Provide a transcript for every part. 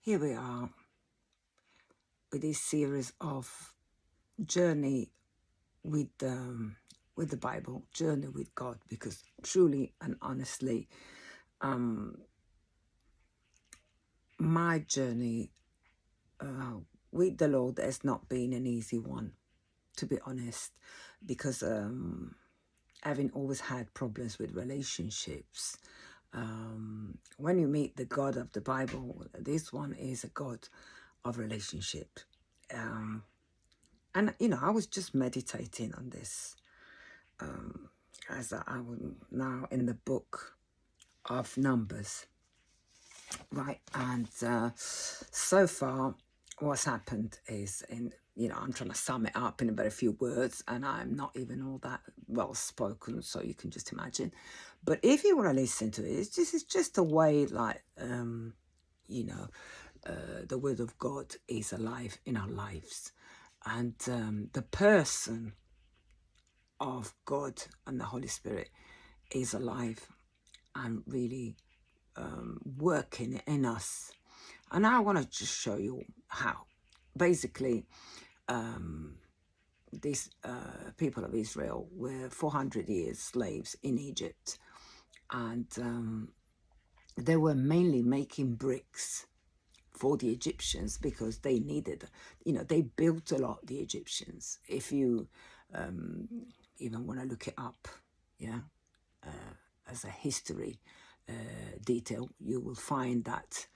Here we are with this series of journey with the Bible, journey with God, because truly and honestly, my journey with the Lord has not been an easy one, to be honest, because having always had problems with relationships. When you meet the God of the Bible, this one is a God of relationship. And, I was just meditating on this as I am now in the book of Numbers, right? And so far, what's happened is, I'm trying to sum it up in a very few words, and I'm not even all that well spoken, so you can just imagine. But if you want to listen to it, it's just a way, like, the Word of God is alive in our lives. And the person of God and the Holy Spirit is alive and really working in us. And I want to just show you how. Basically, these people of Israel were 400 years slaves in Egypt. And they were mainly making bricks for the Egyptians because they needed, they built a lot, the Egyptians. If you even want to look it up, as a history detail, you will find that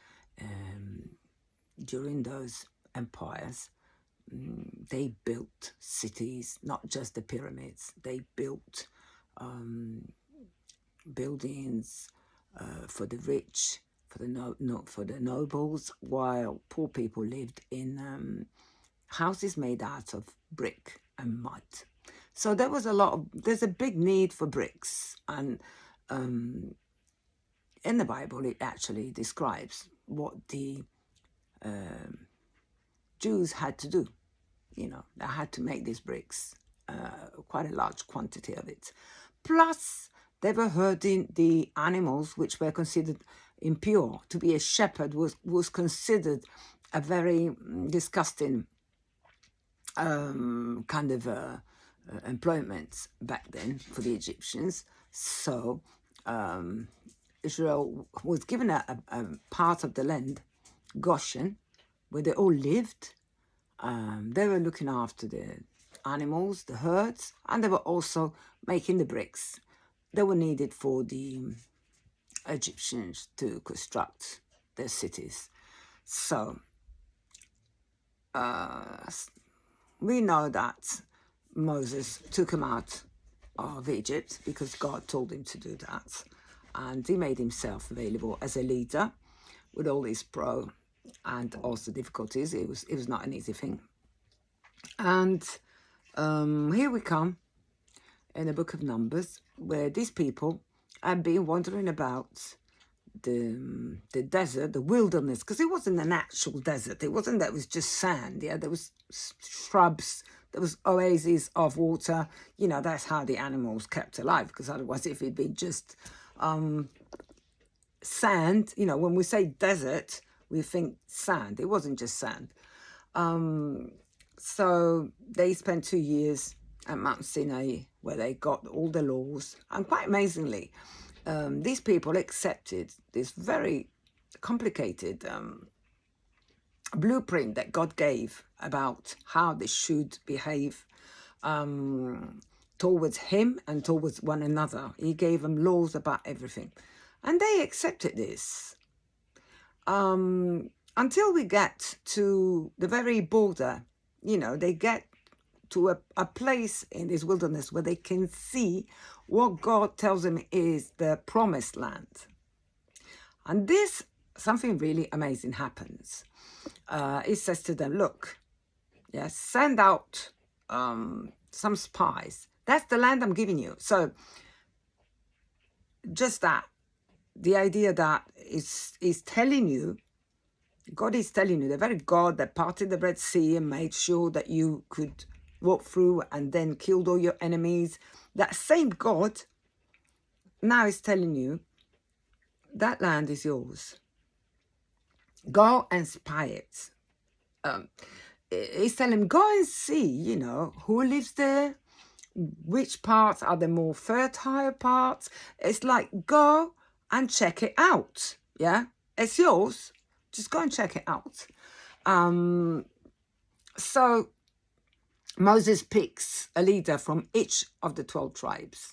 during those empires, they built cities, not just the pyramids. They built buildings for the rich, for the nobles, while poor people lived in houses made out of brick and mud. So there's a big need for bricks, and in the Bible it actually describes what the Jews had to do. They had to make these bricks, quite a large quantity of it. Plus, they were herding the animals which were considered impure. To be a shepherd was considered a very disgusting kind of employment back then for the Egyptians. So Israel was given a part of the land, Goshen, where they all lived. They were looking after the animals, the herds, and they were also making the bricks that were needed for the Egyptians to construct their cities. So we know that Moses took him out of Egypt because God told him to do that. And he made himself available as a leader with all his pro and also difficulties. It was not an easy thing. And here we come in the book of Numbers, where these people have been wandering about the desert, the wilderness, because it wasn't an actual desert. It wasn't that it was just sand. Yeah, there was shrubs, there was oases of water. That's how the animals kept alive, because otherwise if it'd been just sand, when we say desert, we think sand. It wasn't just sand. So they spent 2 years at Mount Sinai, where they got all the laws. And quite amazingly, these people accepted this very complicated blueprint that God gave about how they should behave towards him and towards one another. He gave them laws about everything. And they accepted this until we get to the very border. They get to a place in this wilderness where they can see what God tells them is the promised land. And this, something really amazing happens. It says to them, look, send out some spies. That's the land I'm giving you. So just that, the idea that is telling you, God is telling you, the very God that parted the Red Sea and made sure that you could walk through and then killed all your enemies, that same God now is telling you that land is yours. Go and spy it. He's telling him, go and see, who lives there, which parts are the more fertile parts. It's like, go and check it out. Yeah, it's yours. Just go and check it out. So Moses picks a leader from each of the 12 tribes,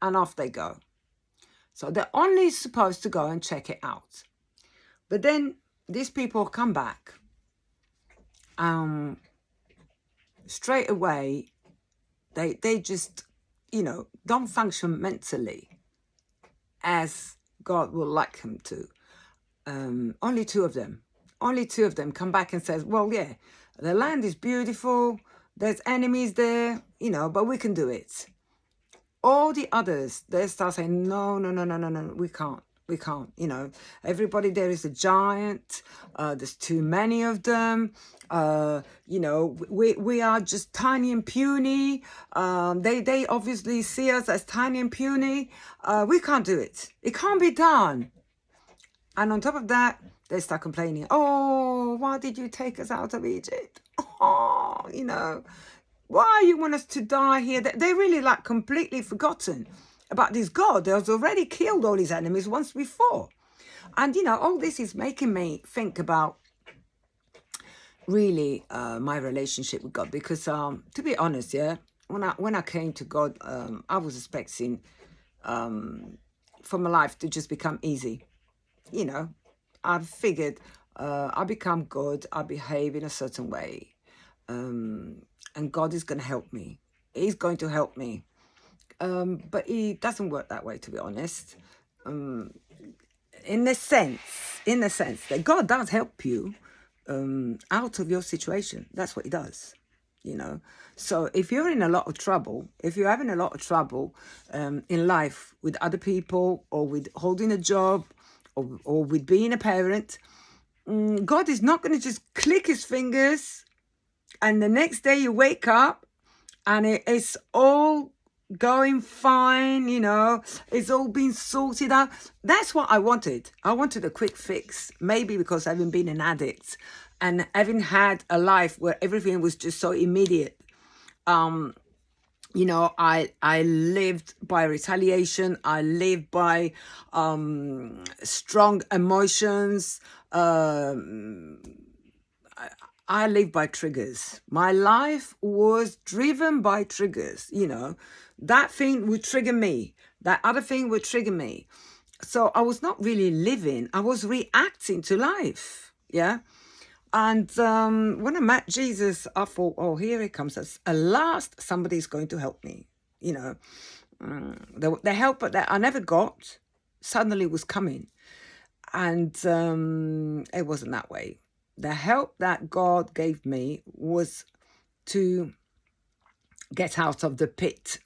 and off they go. So they're only supposed to go and check it out. But then these people come back. Straight away, they just, don't function mentally as God would like them to. Only two of them come back and says, well, yeah, the land is beautiful. There's enemies there, but we can do it. All the others, they start saying, no, we can't. Everybody there is a giant. There's too many of them. We are just tiny and puny. They obviously see us as tiny and puny. We can't do it. It can't be done. And on top of that, they start complaining. Oh, why did you take us out of Egypt? Oh, why you want us to die here? They really completely forgotten about this God that has already killed all his enemies once before. And, all this is making me think about really my relationship with God. Because to be honest, when I came to God, I was expecting for my life to just become easy. I figured I become good, I behave in a certain way. And God is going to help me. He's going to help me. But he doesn't work that way, to be honest. In the sense that God does help you out of your situation. That's what he does, So if you're in a lot of trouble, if you're having a lot of trouble in life with other people, or with holding a job, or with being a parent, God is not going to just click his fingers and the next day you wake up and it's all going fine, it's all been sorted out. That's what I wanted. I wanted a quick fix, maybe because having been an addict and having had a life where everything was just so immediate. I lived by retaliation. I lived by strong emotions. I live by triggers. My life was driven by triggers, That thing would trigger me. That other thing would trigger me. So I was not really living. I was reacting to life, yeah? And when I met Jesus, I thought, oh, here it comes. At last, somebody's going to help me, The help that I never got suddenly was coming. And it wasn't that way. The help that God gave me was to get out of the pit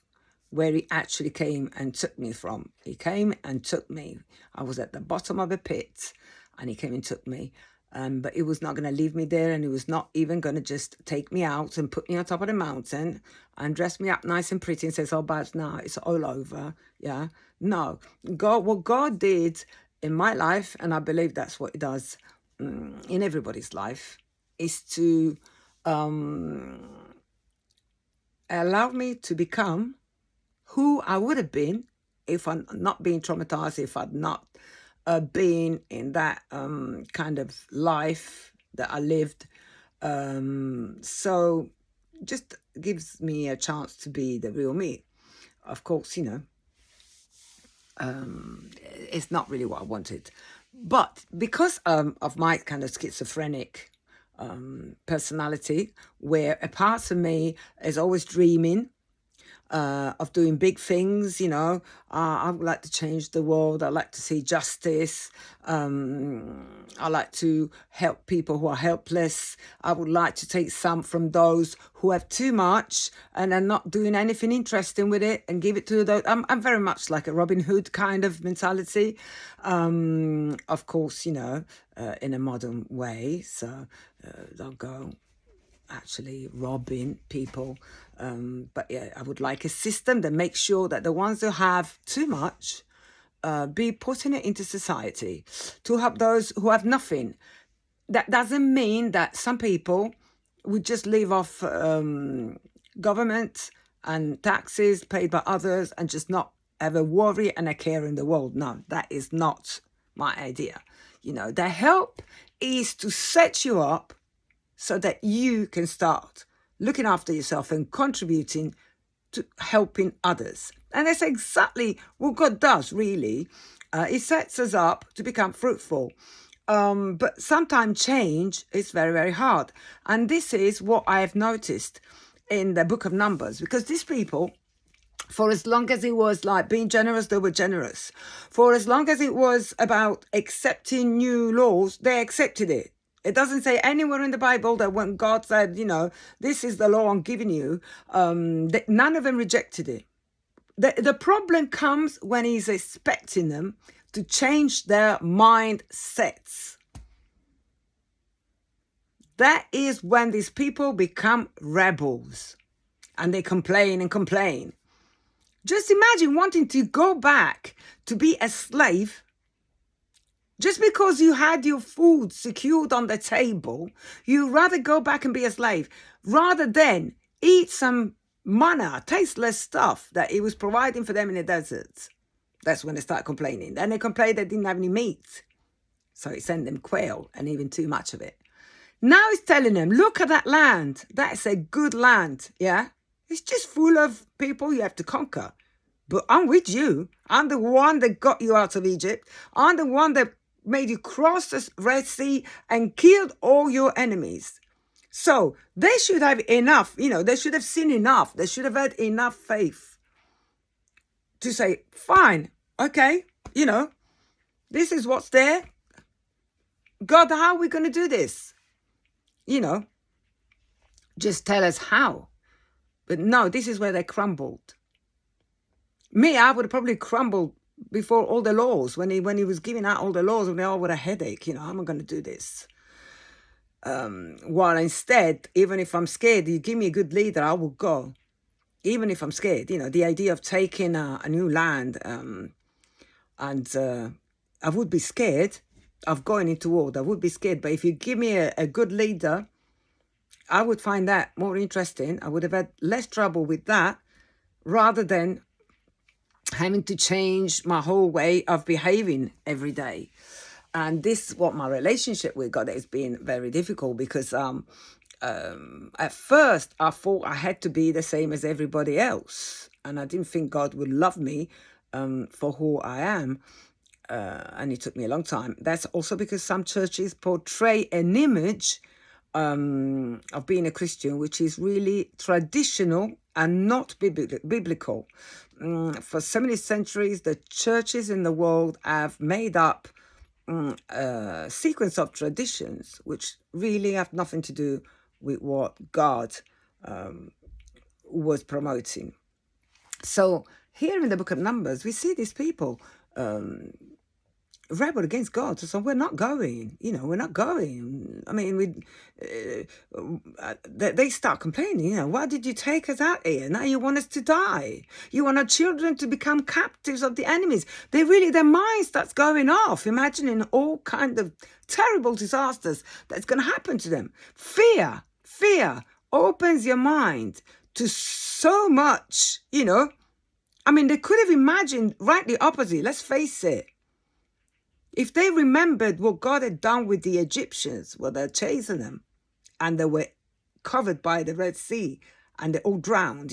where he actually came and took me from. He came and took me. I was at the bottom of a pit and he came and took me. But he was not going to leave me there, and he was not even going to just take me out and put me on top of the mountain and dress me up nice and pretty and says, oh, but now it's all over. Yeah. No. What God did in my life, and I believe that's what he does in everybody's life, is to allow me to become who I would have been if I'm not being traumatized, if I'd not been in that kind of life that I lived. So just gives me a chance to be the real me. Of course, it's not really what I wanted. But because of my kind of schizophrenic personality, where a part of me is always dreaming of doing big things, I would like to change the world. I like to see justice. I like to help people who are helpless. I would like to take some from those who have too much and are not doing anything interesting with it and give it to those. I'm very much like a Robin Hood kind of mentality. Of course, in a modern way. So they'll go actually robbing people. But yeah, I would like a system that makes sure that the ones who have too much be putting it into society to help those who have nothing. That doesn't mean that some people would just live off government and taxes paid by others and just not have a worry and a care in the world. No, that is not my idea. The help is to set you up so that you can start looking after yourself and contributing to helping others. And that's exactly what God does, really. He sets us up to become fruitful. But sometimes change is very, very hard. And this is what I have noticed in the book of Numbers, because these people, for as long as it was like being generous, they were generous. For as long as it was about accepting new laws, they accepted it. It doesn't say anywhere in the Bible that when God said, this is the law I'm giving you, none of them rejected it. The problem comes when he's expecting them to change their mindsets. That is when these people become rebels and they complain and complain. Just imagine wanting to go back to be a slave just because you had your food secured on the table. You rather go back and be a slave rather than eat some manna, tasteless stuff that he was providing for them in the desert. That's when they start complaining. Then they complained they didn't have any meat. So he sent them quail and even too much of it. Now he's telling them, look at that land. That's a good land, yeah? It's just full of people you have to conquer. But I'm with you. I'm the one that got you out of Egypt. I'm the one that made you cross the Red Sea and killed all your enemies. So they should have enough, they should have seen enough. They should have had enough faith to say, fine, okay, this is what's there. God, how are we going to do this? Just tell us how. But no, this is where they crumbled. Me, I would have probably crumbled before all the laws, when he was giving out all the laws, and they all with a headache, how am I going to do this? While instead, even if I'm scared, you give me a good leader, I will go. Even if I'm scared, the idea of taking a new land, and I would be scared of going into war. I would be scared. But if you give me a good leader, I would find that more interesting. I would have had less trouble with that rather than having to change my whole way of behaving every day. And this is what my relationship with God has been very difficult, because at first I thought I had to be the same as everybody else. And I didn't think God would love me for who I am. And it took me a long time. That's also because some churches portray an image of being a Christian, which is really traditional and not biblical. For so many centuries, the churches in the world have made up a sequence of traditions which really have nothing to do with what God was promoting. So here in the book of Numbers, we see these people rebel against God. So we're not going, we're not going. I mean, they start complaining, why did you take us out here? Now you want us to die. You want our children to become captives of the enemies. Their mind starts going off, imagining all kinds of terrible disasters that's going to happen to them. Fear opens your mind to so much, I mean, they could have imagined right the opposite. Let's face it. If they remembered what God had done with the Egyptians, well, they're chasing them, and they were covered by the Red Sea, and they all drowned,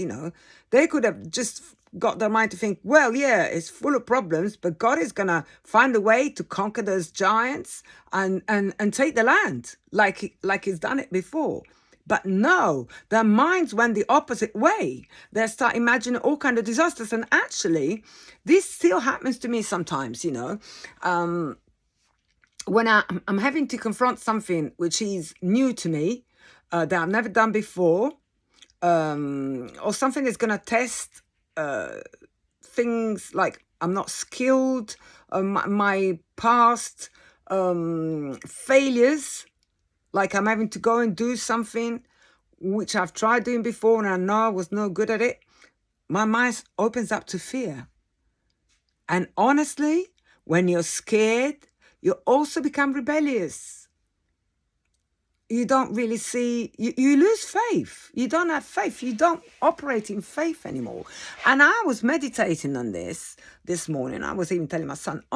they could have just got their mind to think, well, yeah, it's full of problems, but God is going to find a way to conquer those giants and take the land like he's done it before. But no, their minds went the opposite way. They start imagining all kinds of disasters. And actually, this still happens to me sometimes, when I'm having to confront something which is new to me, that I've never done before, or something that's going to test things like I'm not skilled, my past failures. Like I'm having to go and do something which I've tried doing before and I know I was no good at it. My mind opens up to fear. And honestly, when you're scared, you also become rebellious. You don't really see, you lose faith. You don't have faith. You don't operate in faith anymore. And I was meditating on this morning. I was even telling my son,